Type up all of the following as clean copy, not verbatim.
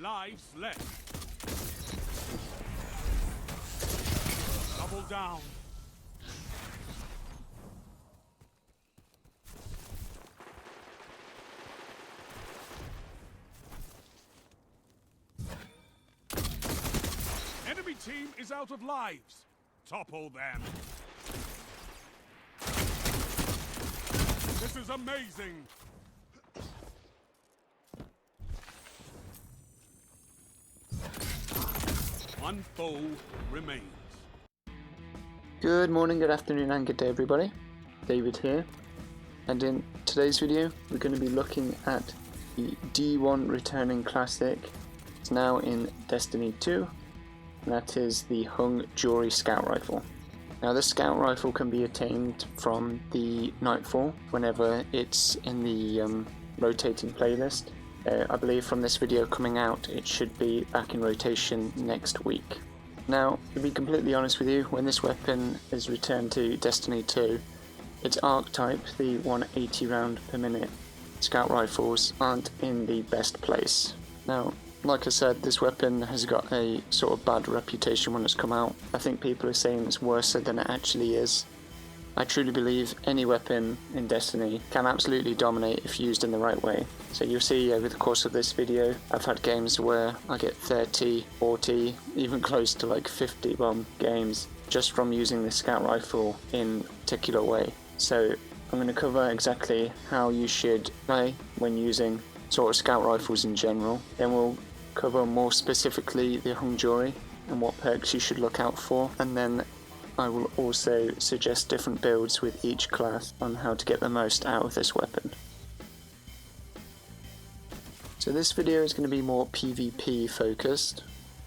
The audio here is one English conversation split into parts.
lives left. Double down. Enemy team is out of lives. Topple them. This is amazing. One foe remains. Good morning, good afternoon and good day everybody. David here, and in today's video we're going to be looking at the D1 returning classic. It's now in Destiny 2, and that is the Hung Jury Scout Rifle. Now this scout rifle can be attained from the Nightfall whenever it's in the rotating playlist. I believe from this video coming out it should be back in rotation next week. Now, to be completely honest with you, when this weapon is returned to Destiny 2, its archetype, the 180 round per minute scout rifles, aren't in the best place. Now, like I said, this weapon has got a sort of bad reputation when it's come out. I think people are saying it's worse than it actually is. I truly believe any weapon in Destiny can absolutely dominate if used in the right way. So you'll see over the course of this video, I've had games where I get 30, 40, even close to like 50 bomb games just from using the scout rifle in a particular way. So I'm going to cover exactly how you should play when using sort of scout rifles in general. Then we'll cover more specifically the Hung Jury and what perks you should look out for, and then I will also suggest different builds with each class on how to get the most out of this weapon. So this video is going to be more PvP focused,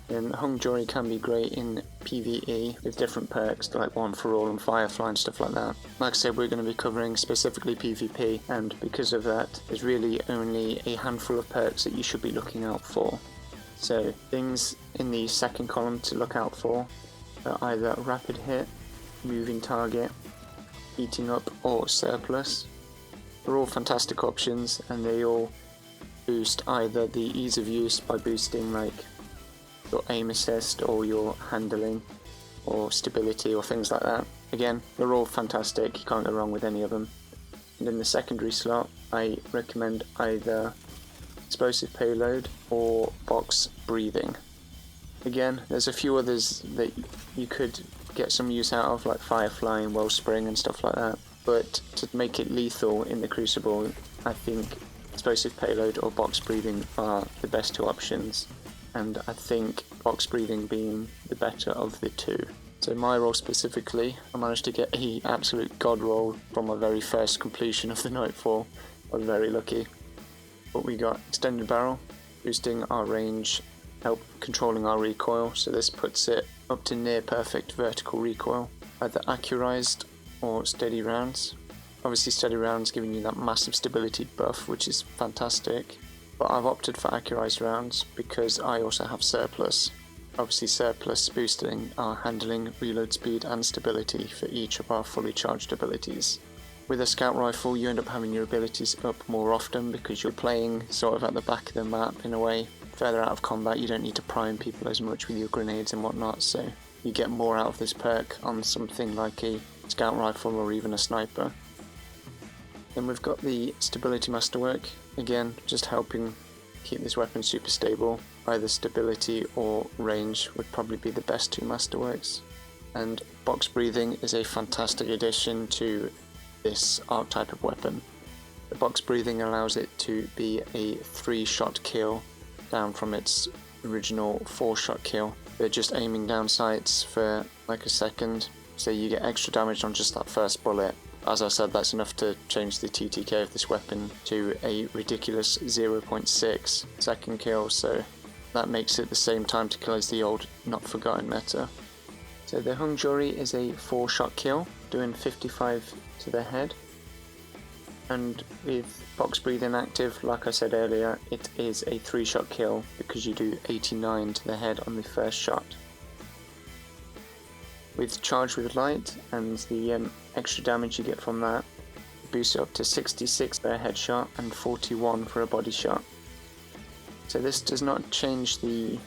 and Hung Jury can be great in PvE with different perks like One for All and Firefly and stuff like that. Like I said, we're going to be covering specifically PvP, and because of that there's really only a handful of perks that you should be looking out for. So things in the second column to look out for are either rapid hit, moving target, heating up, or surplus. They're all fantastic options, and they all boost either the ease of use by boosting like your aim assist or your handling or stability or things like that. Again, they're all fantastic, you can't go wrong with any of them. And in the secondary slot I recommend either explosive payload or box breathing. Again, there's a few others that you could get some use out of, like Firefly and Wellspring and stuff like that, but to make it lethal in the Crucible, I think explosive payload or box breathing are the best two options, and I think box breathing being the better of the two. So my role specifically, I managed to get an absolute god roll from my very first completion of the Nightfall. I was very lucky. But we got extended barrel, boosting our range, help controlling our recoil, so this puts it up to near perfect vertical recoil. Either accurized or steady rounds. Obviously steady rounds giving you that massive stability buff, which is fantastic, but I've opted for accurized rounds because I also have surplus. Obviously surplus boosting our handling, reload speed and stability for each of our fully charged abilities. With a scout rifle you end up having your abilities up more often because you're playing sort of at the back of the map in a way. Further out of combat you don't need to prime people as much with your grenades and whatnot, so you get more out of this perk on something like a scout rifle or even a sniper. Then we've got the stability masterwork, again just helping keep this weapon super stable. Either stability or range would probably be the best two masterworks. And box breathing is a fantastic addition to this archetype of weapon. The box breathing allows it to be a 3-shot kill down from its original 4-shot kill. They're just aiming down sights for like a second, so you get extra damage on just that first bullet. As I said, that's enough to change the TTK of this weapon to a ridiculous 0.6 second kill, so that makes it the same time to kill as the old Not Forgotten meta. So the Hung Jury is a 4-shot kill, doing 55 to the head, and with box breathing active, like I said earlier, it is a 3-shot kill because you do 89 to the head on the first shot. With charge with light and the extra damage you get from that, boost it up to 66 for a headshot and 41 for a body shot. So this does not change the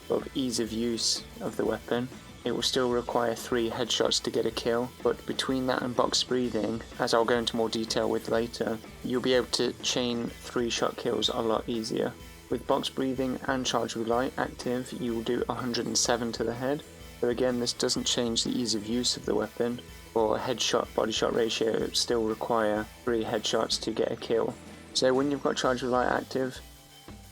sort of ease of use of the weapon. It will still require 3 headshots to get a kill, but between that and box breathing, as I'll go into more detail with later, you'll be able to chain 3-shot kills a lot easier. With box breathing and charge with light active, you will do 107 to the head. So again, this doesn't change the ease of use of the weapon. For headshot body shot ratio, it would still require 3 headshots to get a kill. So when you've got charge with light active,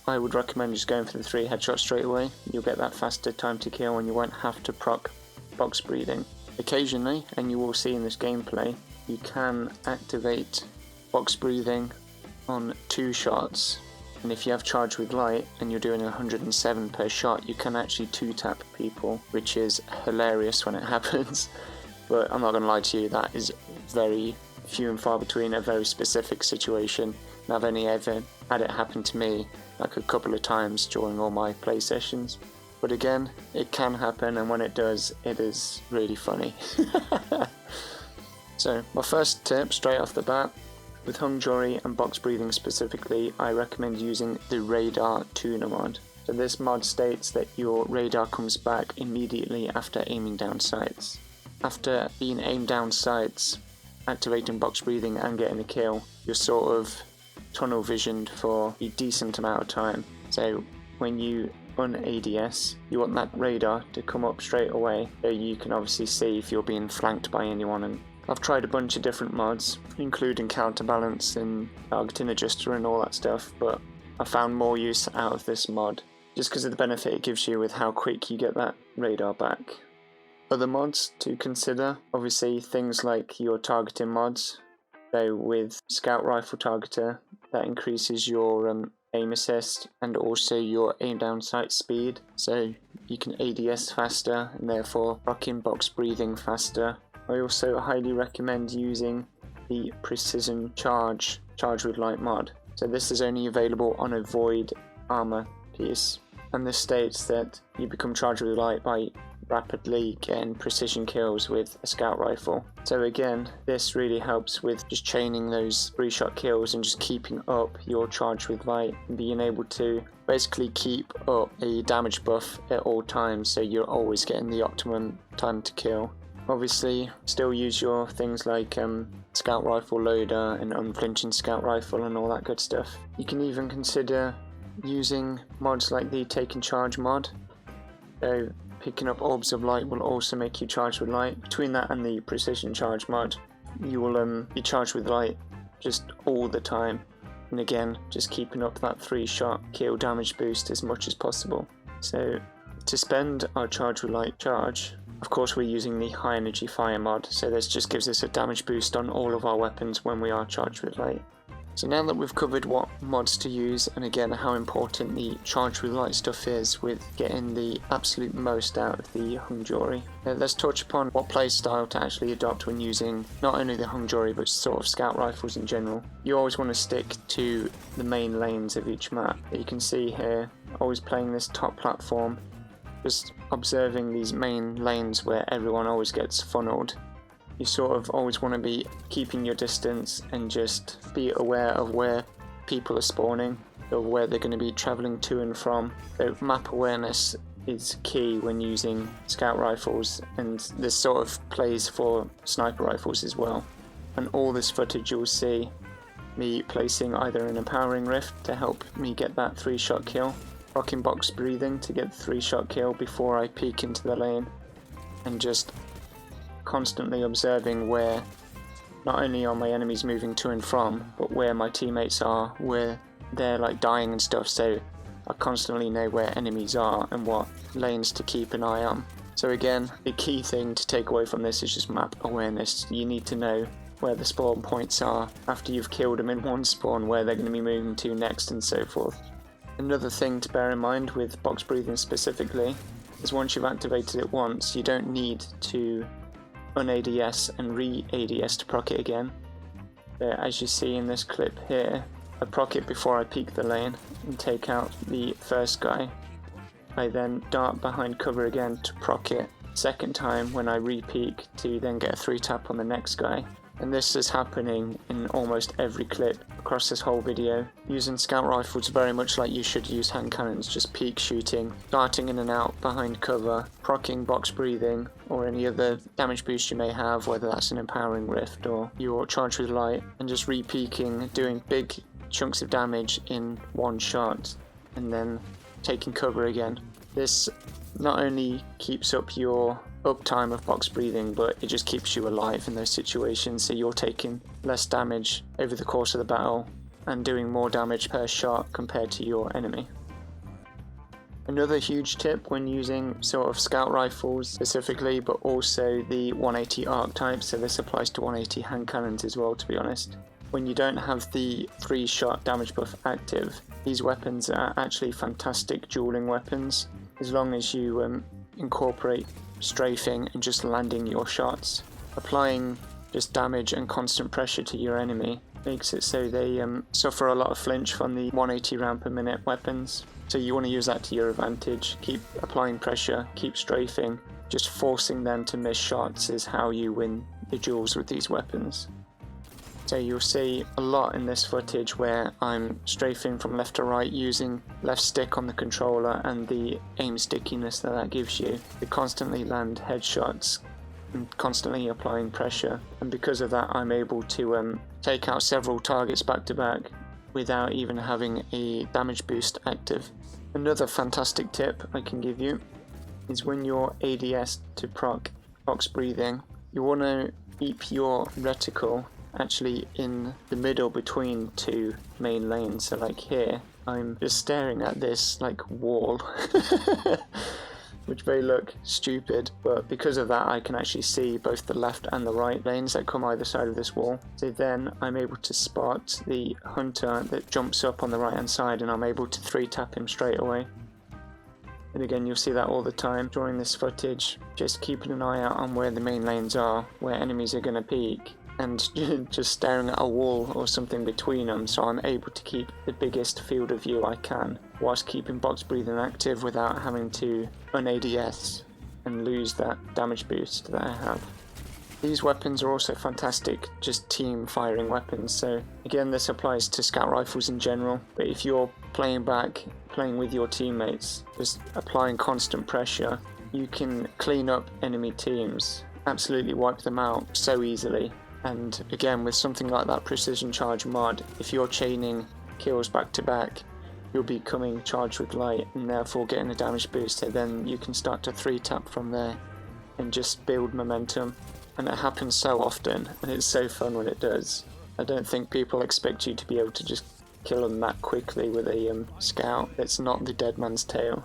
I would recommend just going for the 3 headshots straight away. You'll get that faster time to kill and you won't have to proc box breathing. Occasionally, and you will see in this gameplay, you can activate box breathing on 2 shots, and if you have charge with light and you're doing 107 per shot, you can actually 2-tap people, which is hilarious when it happens. But I'm not going to lie to you, that is very few and far between, a very specific situation, and I've only ever had it happen to me like a couple of times during all my play sessions. But again, it can happen, and when it does, it is really funny. So my first tip straight off the bat, with Hung Jury and box breathing specifically, I recommend using the radar tuner mod. So this mod states that your radar comes back immediately after aiming down sights. After being aimed down sights, activating box breathing and getting a kill, you're sort of tunnel visioned for a decent amount of time. So when you un-ADS, you want that radar to come up straight away so you can obviously see if you're being flanked by anyone. And I've tried a bunch of different mods, including counterbalance and targeting adjuster and all that stuff, but I found more use out of this mod just because of the benefit it gives you with how quick you get that radar back. Other mods to consider, obviously things like your targeting mods. So with Scout Rifle Targeter, that increases your aim assist and also your aim down sight speed, so you can ADS faster and therefore rocking box breathing faster. I also highly recommend using the Precision Charge with Light mod. So this is only available on a Void armor piece, and this states that you become charged with light by rapidly getting precision kills with a scout rifle. So again, this really helps with just chaining those 3-shot kills and just keeping up your charge with light and being able to basically keep up a damage buff at all times, so you're always getting the optimum time to kill. Obviously, still use your things like scout rifle loader and unflinching scout rifle and all that good stuff. You can even consider using mods like the Taking Charge mod. So picking up orbs of light will also make you charge with light. Between that and the Precision Charge mod, you will be charged with light just all the time. And again, just keeping up that 3-shot kill damage boost as much as possible. So to spend our charge with light charge, of course we're using the High Energy Fire mod, so this just gives us a damage boost on all of our weapons when we are charged with light. So now that we've covered what mods to use and again how important the charge with light stuff is with getting the absolute most out of the Hung Jury, let's touch upon what playstyle to actually adopt when using not only the Hung Jury but sort of scout rifles in general. You always want to stick to the main lanes of each map. You can see here, always playing this top platform, just observing these main lanes where everyone always gets funneled. You sort of always want to be keeping your distance and just be aware of where people are spawning or where they're going to be travelling to and from. So map awareness is key when using scout rifles, and this sort of plays for sniper rifles as well. And all this footage you'll see me placing either an empowering rift to help me get that 3-shot kill, rocking box breathing to get the 3-shot kill before I peek into the lane, and just constantly observing where not only are my enemies moving to and from, but where my teammates are, where they're like dying and stuff, so I constantly know where enemies are and what lanes to keep an eye on. So again, the key thing to take away from this is just map awareness. You need to know where the spawn points are after you've killed them in one spawn, where they're going to be moving to next and so forth. Another thing to bear in mind with box breathing specifically is once you've activated it once, you don't need to un-ADS and re-ADS to proc it again. As you see in this clip here, I proc it before I peek the lane and take out the first guy. I then dart behind cover again to proc it second time when I re-peek to then get a 3-tap on the next guy. and this is happening in almost every clip across this whole video. Using scout rifles very much like you should use hand cannons, just peek shooting, darting in and out behind cover, proccing box breathing or any other damage boost you may have, whether that's an empowering rift or your charge with light, and just re-peeking, doing big chunks of damage in one shot and then taking cover again. This not only keeps up your uptime of box breathing, but it just keeps you alive in those situations, so you're taking less damage over the course of the battle and doing more damage per shot compared to your enemy. Another huge tip when using sort of scout rifles specifically, but also the 180 archetype, so this applies to 180 hand cannons as well, to be honest. When you don't have the 3-shot damage buff active, these weapons are actually fantastic dueling weapons, as long as you incorporate strafing and just landing your shots. Applying just damage and constant pressure to your enemy makes it so they suffer a lot of flinch from the 180 round per minute weapons. So you want to use that to your advantage. Keep applying pressure, keep strafing. Just forcing them to miss shots is how you win the duels with these weapons. So you'll see a lot in this footage where I'm strafing from left to right using left stick on the controller and the aim stickiness that gives you to constantly land headshots and constantly applying pressure, and because of that I'm able to take out several targets back to back without even having a damage boost active. Another fantastic tip I can give you is when you're ADS to proc box breathing, you want to keep your reticle actually in the middle between two main lanes. So like here, I'm just staring at this like wall, which may look stupid, but because of that I can actually see both the left and the right lanes that come either side of this wall. So then I'm able to spot the hunter that jumps up on the right hand side, and I'm able to 3-tap him straight away. And again, you'll see that all the time during this footage, just keeping an eye out on where the main lanes are, where enemies are going to peek, and just staring at a wall or something between them, so I'm able to keep the biggest field of view I can whilst keeping box breathing active without having to un-ADS and lose that damage boost that I have. These weapons are also fantastic just team firing weapons, so again this applies to scout rifles in general, but if you're playing with your teammates, just applying constant pressure, you can clean up enemy teams, absolutely wipe them out so easily. And again, with something like that precision charge mod, if you're chaining kills back to back, you'll be coming charged with light and therefore getting a damage boost, so then you can start to 3-tap from there and just build momentum. And it happens so often, and it's so fun when it does. I don't think people expect you to be able to just kill them that quickly with a scout. It's not the dead man's tale.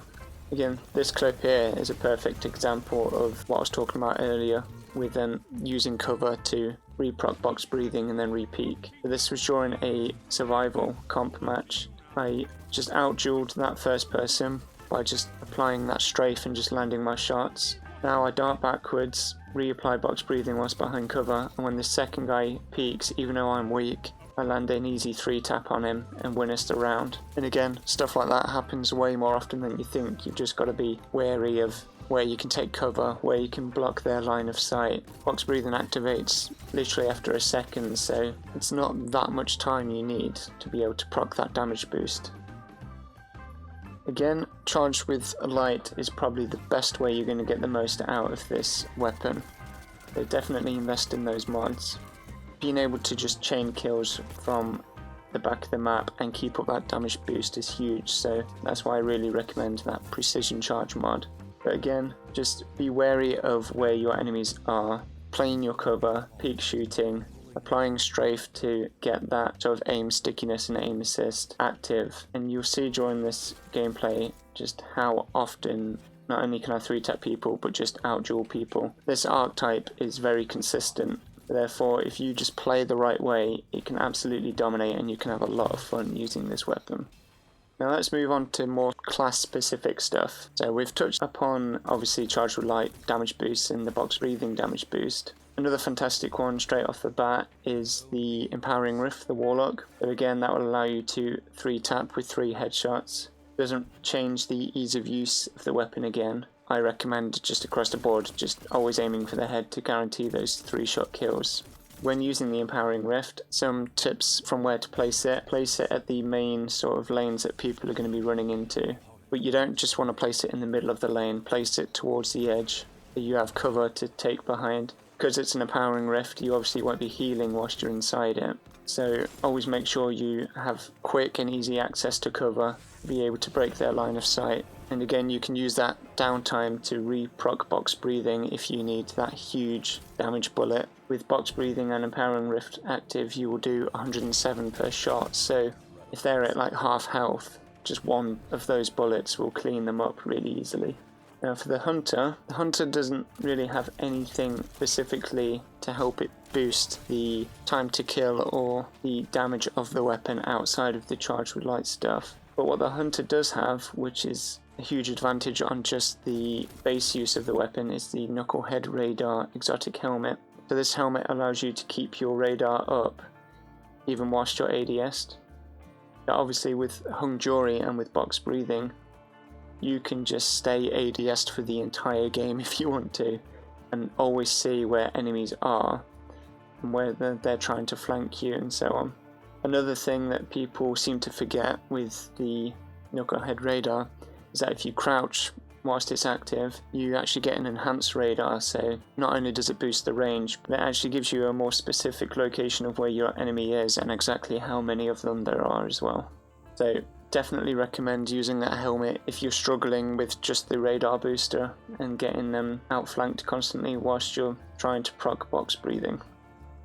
Again, this clip here is a perfect example of what I was talking about earlier, with using cover to re-proc box breathing and then re-peek. This was during a survival comp match. I just out-dueled that first person by just applying that strafe and just landing my shots. Now I dart backwards, reapply box breathing whilst behind cover, and when the second guy peeks, even though I'm weak, I land an easy 3-tap on him and win us the round. And again, stuff like that happens way more often than you think. You've just got to be wary of where you can take cover, where you can block their line of sight. Box breathing activates literally after a second, so it's not that much time you need to be able to proc that damage boost. Again, charged with a light is probably the best way you're going to get the most out of this weapon. So definitely invest in those mods. Being able to just chain kills from the back of the map and keep up that damage boost is huge, so that's why I really recommend that precision charge mod. But again, just be wary of where your enemies are, playing your cover, peek shooting, applying strafe to get that sort of aim stickiness and aim assist active, and you'll see during this gameplay just how often not only can I 3-tap people but just out-duel people. This archetype is very consistent, therefore if you just play the right way it can absolutely dominate and you can have a lot of fun using this weapon. Now let's move on to more class specific stuff. So we've touched upon obviously charge with light damage boost and the box breathing damage boost. Another fantastic one straight off the bat is the empowering rift, the Warlock. So again, that will allow you to 3-tap with 3 headshots. Doesn't change the ease of use of the weapon again. I recommend just across the board just always aiming for the head to guarantee those 3-shot kills. when using the Empowering Rift, some tips from where to place it. Place it at the main sort of lanes that people are going to be running into. But you don't just want to place it in the middle of the lane, place it towards the edge so you have cover to take behind. Because it's an Empowering Rift, you obviously won't be healing whilst you're inside it. So always make sure you have quick and easy access to cover, be able to break their line of sight. And again, you can use that downtime to re-proc box breathing if you need that huge damage bullet. With box breathing and Empowering Rift active, you will do 107 per shot. So if they're at like half health, just one of those bullets will clean them up really easily. Now for the Hunter doesn't really have anything specifically to help it boost the time to kill or the damage of the weapon outside of the charged with light stuff. But what the Hunter does have, which is a huge advantage on just the base use of the weapon, is the Knucklehead Radar Exotic Helmet. So this helmet allows you to keep your radar up even whilst you're ADS'd. Now obviously with Hung Jury and with box breathing, you can just stay ADS'd for the entire game if you want to, and always see where enemies are and where they're trying to flank you and so on. Another thing that people seem to forget with the Knucklehead Radar is that if you crouch whilst it's active, you actually get an enhanced radar, so not only does it boost the range, but it actually gives you a more specific location of where your enemy is and exactly how many of them there are as well. So definitely recommend using that helmet if you're struggling with just the radar booster and getting them outflanked constantly whilst you're trying to proc box breathing.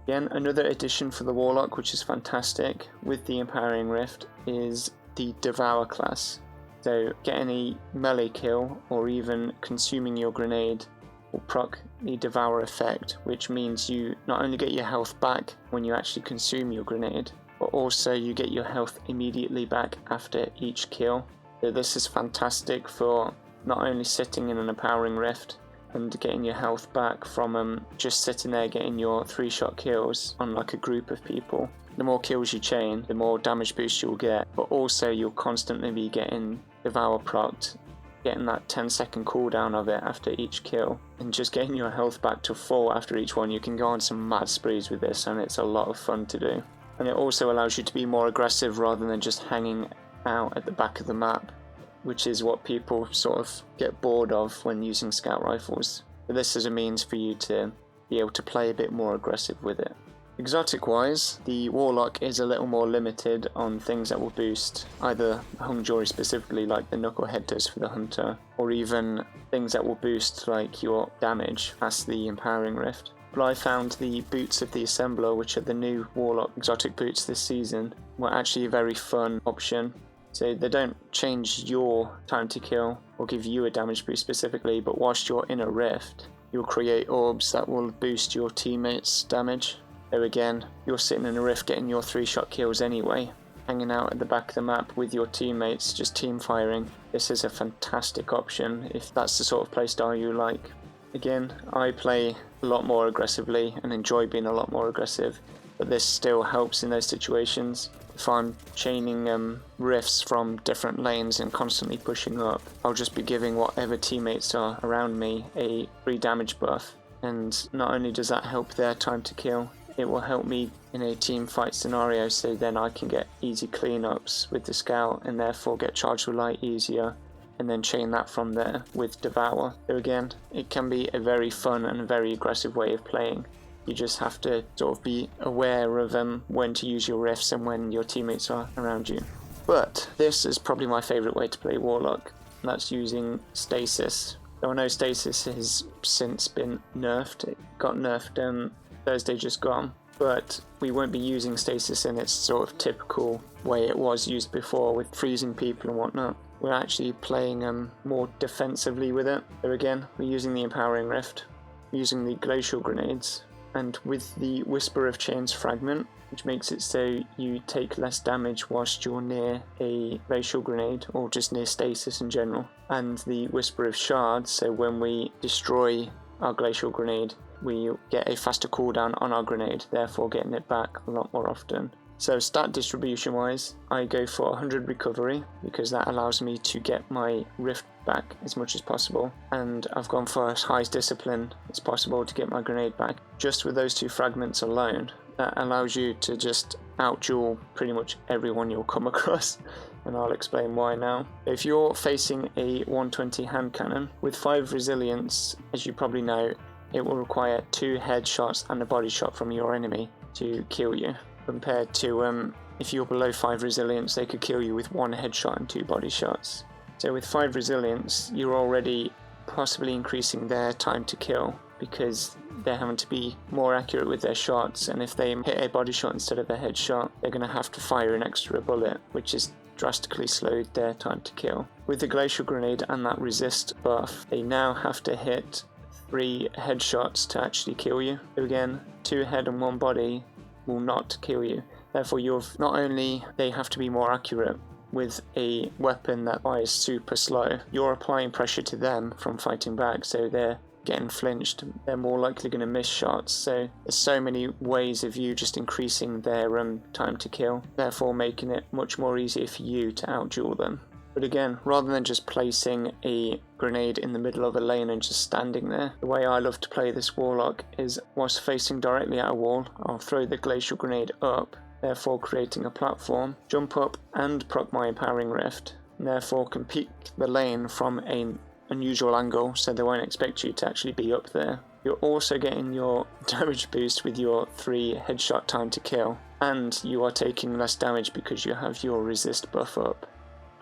Again, another addition for the Warlock, which is fantastic with the Empowering Rift, is the Devour class. So getting a melee kill or even consuming your grenade will proc the Devour effect, which means you not only get your health back when you actually consume your grenade, but also you get your health immediately back after each kill. So this is fantastic for not only sitting in an Empowering Rift and getting your health back from just sitting there getting your 3-shot kills on like a group of people. The more kills you chain, the more damage boost you'll get, but also you'll constantly be getting Devour procced, getting that 10-second cooldown of it after each kill, and just getting your health back to full after each one. You can go on some mad sprees with this, and it's a lot of fun to do. And it also allows you to be more aggressive rather than just hanging out at the back of the map, which is what people sort of get bored of when using scout rifles. But this is a means for you to be able to play a bit more aggressive with it. Exotic wise, the Warlock is a little more limited on things that will boost either Hung Jury specifically like the Knucklehead does for the Hunter, or even things that will boost like your damage past the Empowering Rift. But I found the boots of the Assembler, which are the new Warlock exotic boots this season, were actually a very fun option. So they don't change your time to kill or give you a damage boost specifically, but whilst you're in a rift, you'll create orbs that will boost your teammates' damage. So again, you're sitting in a rift getting your 3-shot kills anyway, hanging out at the back of the map with your teammates, just team firing. This is a fantastic option if that's the sort of playstyle you like. Again, I play a lot more aggressively and enjoy being a lot more aggressive, but this still helps in those situations. If I'm chaining rifts from different lanes and constantly pushing up, I'll just be giving whatever teammates are around me a free damage buff, and not only does that help their time to kill, it will help me in a team fight scenario, so then I can get easy cleanups with the scout and therefore get charged with light easier, and then chain that from there with Devour. So again, it can be a very fun and a very aggressive way of playing. You just have to sort of be aware of when to use your rifts and when your teammates are around you. But this is probably my favourite way to play Warlock, and that's using Stasis. So I know Stasis has since been nerfed. It got nerfed Thursday just gone, but we won't be using Stasis in its sort of typical way it was used before with freezing people and whatnot. We're actually playing more defensively with it. So again, we're using the Empowering Rift, we're using the Glacial grenades, and with the Whisper of Chains fragment, which makes it so you take less damage whilst you're near a Glacial grenade or just near Stasis in general, and the Whisper of Shards, so when we destroy our Glacial grenade, we get a faster cooldown on our grenade, therefore getting it back a lot more often. So stat distribution wise, I go for 100 recovery because that allows me to get my rift back as much as possible, and I've gone for as high discipline as possible to get my grenade back. Just with those 2 fragments alone, that allows you to just out-duel pretty much everyone you'll come across, and I'll explain why now. If you're facing a 120 hand cannon with 5 resilience, as you probably know, it will require 2 headshots and a body shot from your enemy to kill you, compared to if you're below 5 resilience, they could kill you with 1 headshot and 2 body shots. So with 5 resilience, you're already possibly increasing their time to kill, because they're having to be more accurate with their shots, and if they hit a body shot instead of a headshot, they're going to have to fire an extra bullet, which is drastically slowed their time to kill. With the Glacial grenade and that resist buff, they now have to hit 3 headshots to actually kill you. So again, 2 head and 1 body will not kill you. Therefore, not only they have to be more accurate with a weapon that fires super slow, you're applying pressure to them from fighting back, so they're getting flinched, they're more likely going to miss shots. So there's so many ways of you just increasing their time to kill, therefore making it much more easier for you to out-duel them. But again, rather than just placing a grenade in the middle of a lane and just standing there, the way I love to play this Warlock is, whilst facing directly at a wall, I'll throw the Glacial grenade up, therefore creating a platform, jump up and proc my Empowering Rift, and therefore can peek the lane from an unusual angle, so they won't expect you to actually be up there. You're also getting your damage boost with your 3 headshot time to kill, and you are taking less damage because you have your resist buff up.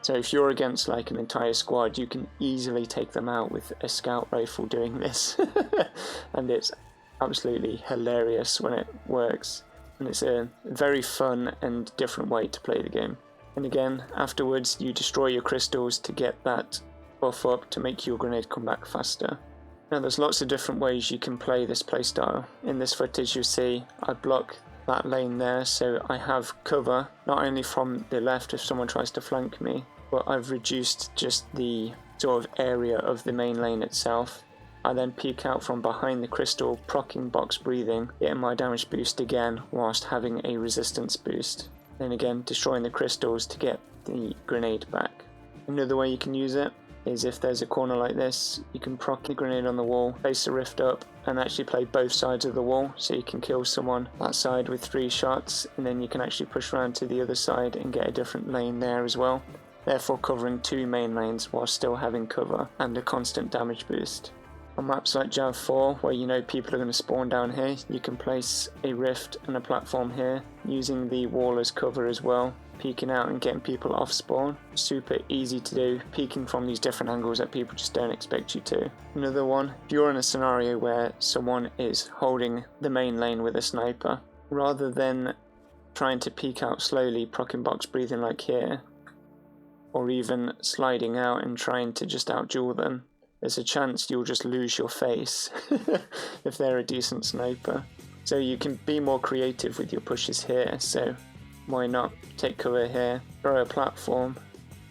So if you're against like an entire squad, you can easily take them out with a scout rifle doing this. And it's absolutely hilarious when it works. And it's a very fun and different way to play the game. And again, afterwards you destroy your crystals to get that buff up to make your grenade come back faster. Now there's lots of different ways you can play this playstyle. In this footage you'll see I block that lane there, so I have cover not only from the left if someone tries to flank me, but I've reduced just the sort of area of the main lane itself. I then peek out from behind the crystal, proccing box breathing, getting my damage boost again whilst having a resistance boost. Then again destroying the crystals to get the grenade back. Another way you can use it is if there's a corner like this, you can proc the grenade on the wall, place the rift up, and actually play both sides of the wall, so you can kill someone that side with 3 shots, and then you can actually push around to the other side and get a different lane there as well, therefore covering 2 main lanes while still having cover and a constant damage boost. On maps like Jav 4, where you know people are going to spawn down here, you can place a rift and a platform here, using the wall as cover as well, peeking out and getting people off spawn. Super easy to do, peeking from these different angles that people just don't expect you to. Another one, if you're in a scenario where someone is holding the main lane with a sniper, rather than trying to peek out slowly, proccing box breathing like here, or even sliding out and trying to just out-duel them, there's a chance you'll just lose your face if they're a decent sniper. So you can be more creative with your pushes here, so why not take cover here, throw a platform,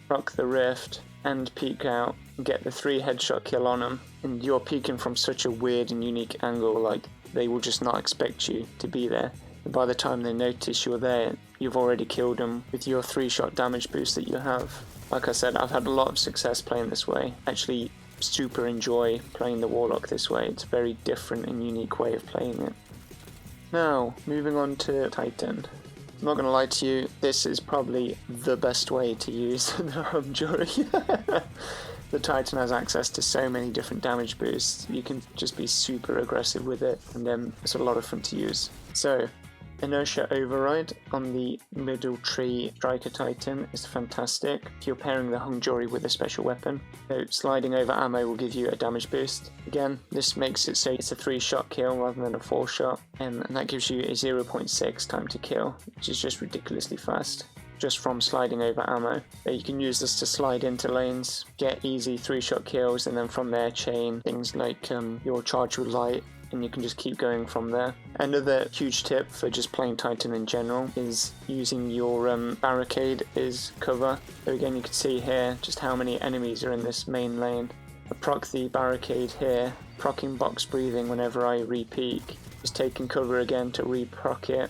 proc the rift, and peek out, and get the 3 headshot kill on them. And you're peeking from such a weird and unique angle, like they will just not expect you to be there. And by the time they notice you're there, you've already killed them with your 3-shot damage boost that you have. Like I said, I've had a lot of success playing this way. Actually, super enjoy playing the Warlock this way. It's a very different and unique way of playing it. Now, moving on to Titan. I'm not going to lie to you, this is probably the best way to use the Jury. The Titan has access to so many different damage boosts. You can just be super aggressive with it, and it's a lot of fun to use. So, Inertia Override on the middle tree Striker Titan is fantastic if you're pairing the Hung Jury with a special weapon. So sliding over ammo will give you a damage boost. Again, this makes it so it's a 3-shot kill rather than a 4-shot, and that gives you a 0.6 time to kill, which is just ridiculously fast, just from sliding over ammo. You can use this to slide into lanes, get easy 3-shot kills, and then from there chain things like your charge with light, and you can just keep going from there. Another huge tip for just playing Titan in general is using your Barricade as cover. So again, you can see here just how many enemies are in this main lane. I proc the Barricade here, proccing box breathing whenever I re-peek, just taking cover again to re-proc it,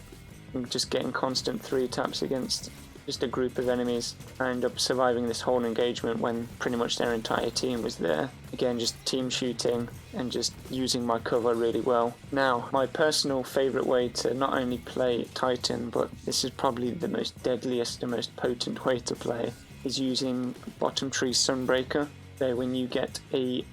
and just getting constant 3 taps against just a group of enemies. I end up surviving this whole engagement when pretty much their entire team was there. Again, just team shooting and just using my cover really well. Now, my personal favourite way to not only play Titan, but this is probably the most deadliest and most potent way to play, is using Bottom Tree Sunbreaker. So when you get a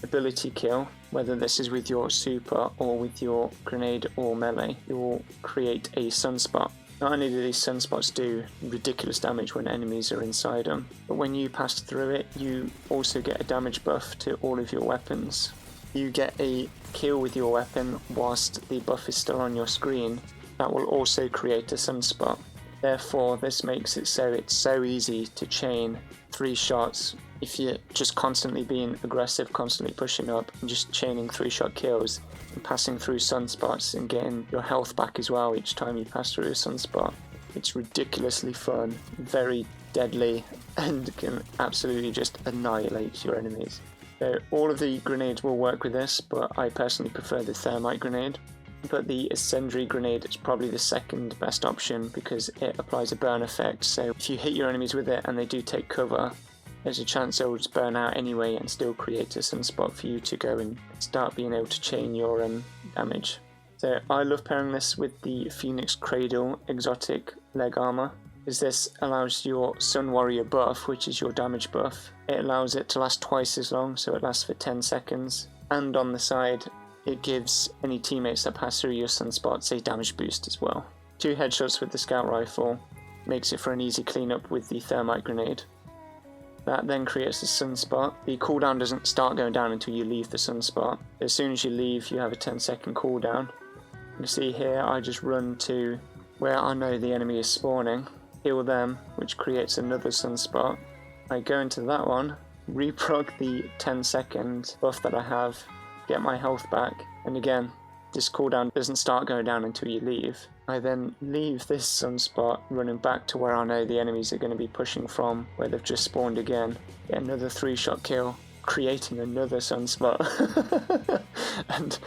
ability kill, whether this is with your super or with your grenade or melee, you will create a sunspot. Not only do these sunspots do ridiculous damage when enemies are inside them, but when you pass through it, you also get a damage buff to all of your weapons. You get a kill with your weapon whilst the buff is still on your screen. That will also create a sunspot. Therefore, this makes it so it's so easy to chain 3 shots. If you're just constantly being aggressive, constantly pushing up and just chaining 3-shot kills and passing through sunspots and getting your health back as well each time you pass through a sunspot. It's ridiculously fun, very deadly, and can absolutely just annihilate your enemies. So all of the grenades will work with this, but I personally prefer the thermite grenade. But the incendiary grenade is probably the second best option because it applies a burn effect. So if you hit your enemies with it and they do take cover, there's a chance they'll just burn out anyway and still create a sunspot for you to go and start being able to chain your damage. So I love pairing this with the Phoenix Cradle exotic leg armor, because this allows your Sun Warrior buff, which is your damage buff. It allows it to last twice as long, so it lasts for 10 seconds. And on the side, it gives any teammates that pass through your sunspots a damage boost as well. 2 headshots with the scout rifle makes it for an easy cleanup with the thermite grenade. That then creates a sunspot. The cooldown doesn't start going down until you leave the sunspot. As soon as you leave, you have a 10-second cooldown. You see here, I just run to where I know the enemy is spawning, heal them, which creates another sunspot. I go into that one, reprog the 10-second buff that I have, get my health back, and again, this cooldown doesn't start going down until you leave. I then leave this sunspot, running back to where I know the enemies are going to be pushing from, where they've just spawned again, get another 3-shot kill, creating another sunspot. And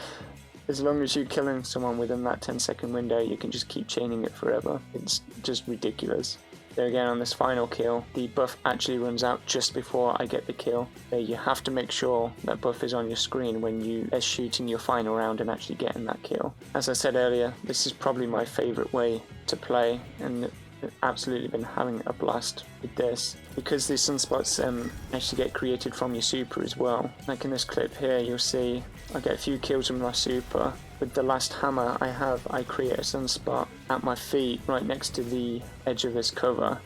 as long as you're killing someone within that 10-second window, you can just keep chaining it forever. It's just ridiculous. So again, on this final kill, the buff actually runs out just before I get the kill. So you have to make sure that buff is on your screen when you are shooting your final round and actually getting that kill. As I said earlier, this is probably my favourite way to play, and I've absolutely been having a blast with this. Because these sunspots actually get created from your super as well. Like in this clip here, you'll see I get a few kills with my super. With the last hammer I create a sunspot at my feet right next to the edge of this cover,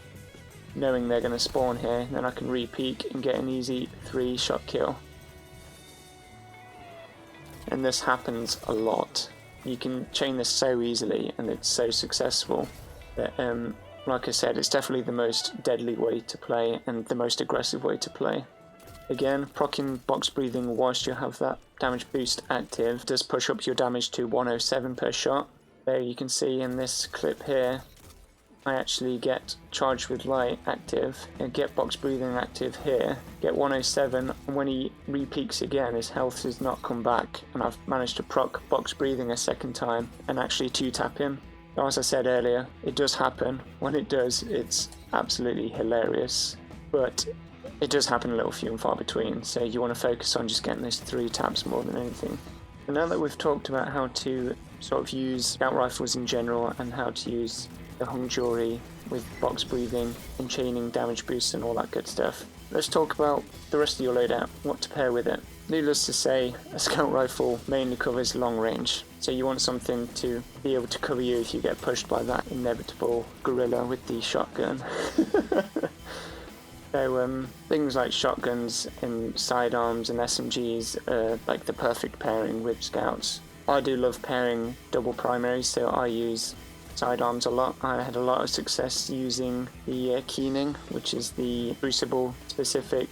knowing they're going to spawn here, and then I can re-peek and get an easy 3-shot kill. And this happens a lot. You can chain this so easily and it's so successful that, like I said, it's definitely the most deadly way to play and the most aggressive way to play. Again, proccing box breathing whilst you have that damage boost active does push up your damage to 107 per shot. There you can see in this clip here, I actually get charged with light active and get box breathing active here, get 107, and when he re-peaks again his health has not come back, and I've managed to proc box breathing a second time and actually 2-tap him. Now, as I said earlier, it does happen. When it does, it's absolutely hilarious, but it does happen a little few and far between, so you want to focus on just getting those 3 taps more than anything. And now that we've talked about how to sort of use scout rifles in general and how to use the hung jury with box breathing and chaining damage boosts and all that good stuff, let's talk about the rest of your loadout, what to pair with it. Needless to say, a scout rifle mainly covers long range, so you want something to be able to cover you if you get pushed by that inevitable gorilla with the shotgun. So things like shotguns and sidearms and SMGs are like the perfect pairing with scouts. I do love pairing double primaries, so I use sidearms a lot. I had a lot of success using the Keening, which is the Crucible specific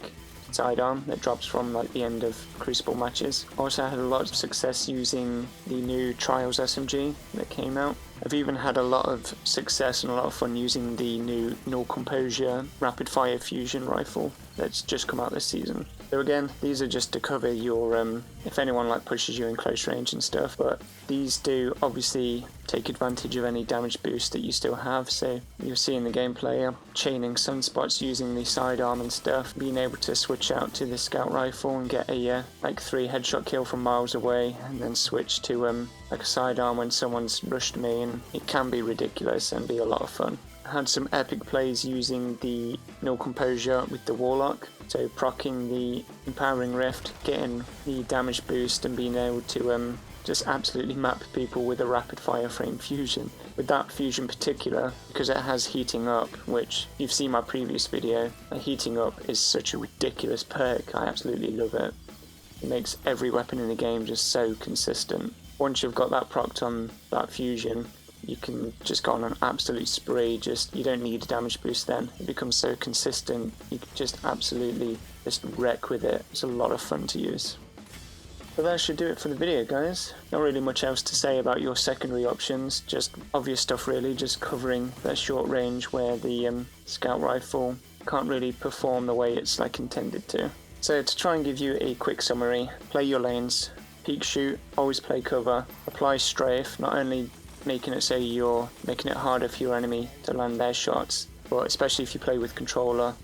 sidearm that drops from like the end of Crucible matches. Also had a lot of success using the new Trials SMG that came out. I've even had a lot of success and a lot of fun using the new Null Composure rapid fire fusion rifle that's just come out this season. So again, these are just to cover your if anyone like pushes you in close range and stuff, but these do obviously take advantage of any damage boost that you still have. So you'll see in the gameplay, I'm chaining Sunspots using the sidearm and stuff, being able to switch out to the scout rifle and get a like 3 headshot kill from miles away, and then switch to like a sidearm when someone's rushed me, and it can be ridiculous and be a lot of fun. I had some epic plays using the Null Composure with the Warlock, so proccing the Empowering Rift, getting the damage boost and being able to just absolutely map people with a rapid fire frame fusion. With that fusion in particular, because it has heating up, which you've seen my previous video, heating up is such a ridiculous perk. I absolutely love it. It makes every weapon in the game just so consistent. Once you've got that procced on that fusion, you can just go on an absolute spree. Just, you don't need a damage boost then. It becomes so consistent, you can just absolutely just wreck with it. It's a lot of fun to use. But that should do it for the video, guys. Not really much else to say about your secondary options, just obvious stuff really, just covering that short range where the scout rifle can't really perform the way it's like intended to. So to try and give you a quick summary, play your lanes, peek shoot, always play cover, apply strafe, not only making it so you're making it harder for your enemy to land their shots, but especially if you play with controller,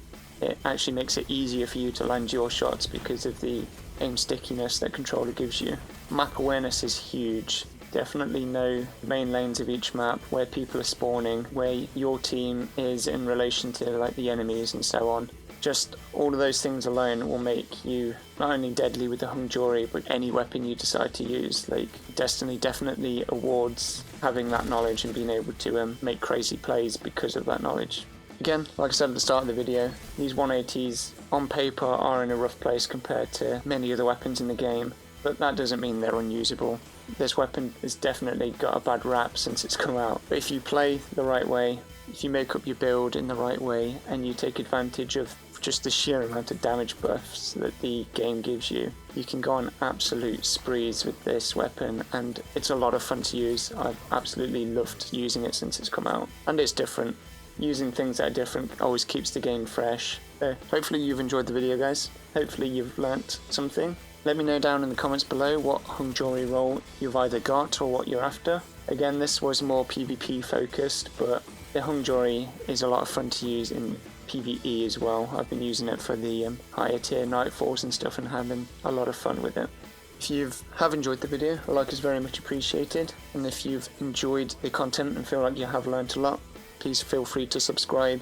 it actually makes it easier for you to land your shots because of the aim stickiness that controller gives you. Map awareness is huge. Definitely know main lanes of each map, where people are spawning, where your team is in relation to like the enemies and so on. Just all of those things alone will make you not only deadly with the Hung Jury, but any weapon you decide to use. Like Destiny definitely awards having that knowledge and being able to make crazy plays because of that knowledge. Again, like I said at the start of the video, these 180s on paper are in a rough place compared to many other weapons in the game, but that doesn't mean they're unusable. This weapon has definitely got a bad rap since it's come out, but if you play the right way, if you make up your build in the right way, and you take advantage of just the sheer amount of damage buffs that the game gives you, you can go on absolute sprees with this weapon, and it's a lot of fun to use. I've absolutely loved using it since it's come out, and it's different. Using things that are different always keeps the game fresh. So hopefully you've enjoyed the video, guys. Hopefully you've learnt something. Let me know down in the comments below what Hung Jury role you've either got or what you're after. Again, this was more PvP focused, but the Hung Jury is a lot of fun to use in PvE as well. I've been using it for the higher tier Nightfalls and stuff and having a lot of fun with it. If you have enjoyed the video, a like is very much appreciated, and if you've enjoyed the content and feel like you have learnt a lot, please feel free to subscribe.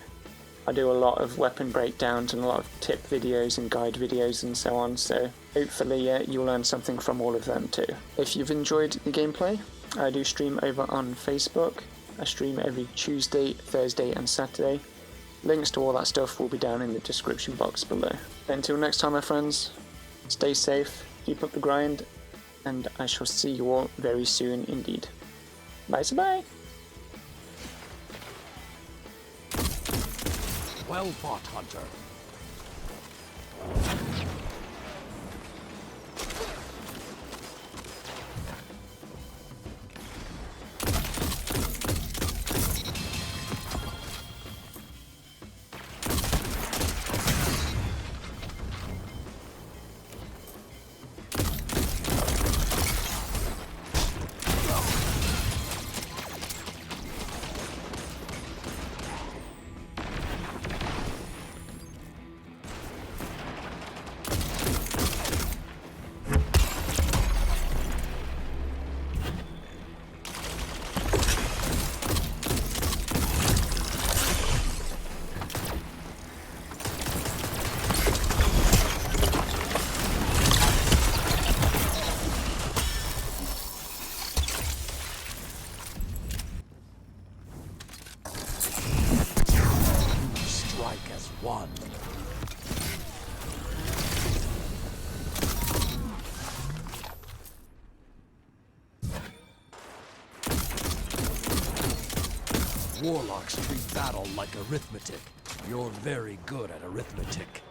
I do a lot of weapon breakdowns and a lot of tip videos and guide videos and so on, so hopefully you'll learn something from all of them too. If you've enjoyed the gameplay, I do stream over on Facebook. I stream every Tuesday, Thursday and Saturday. Links to all that stuff will be down in the description box below. Until next time, my friends, stay safe, keep up the grind, and I shall see you all very soon indeed. Bye-bye! Well fought, Hunter. One. Warlocks treat battle like arithmetic. You're very good at arithmetic.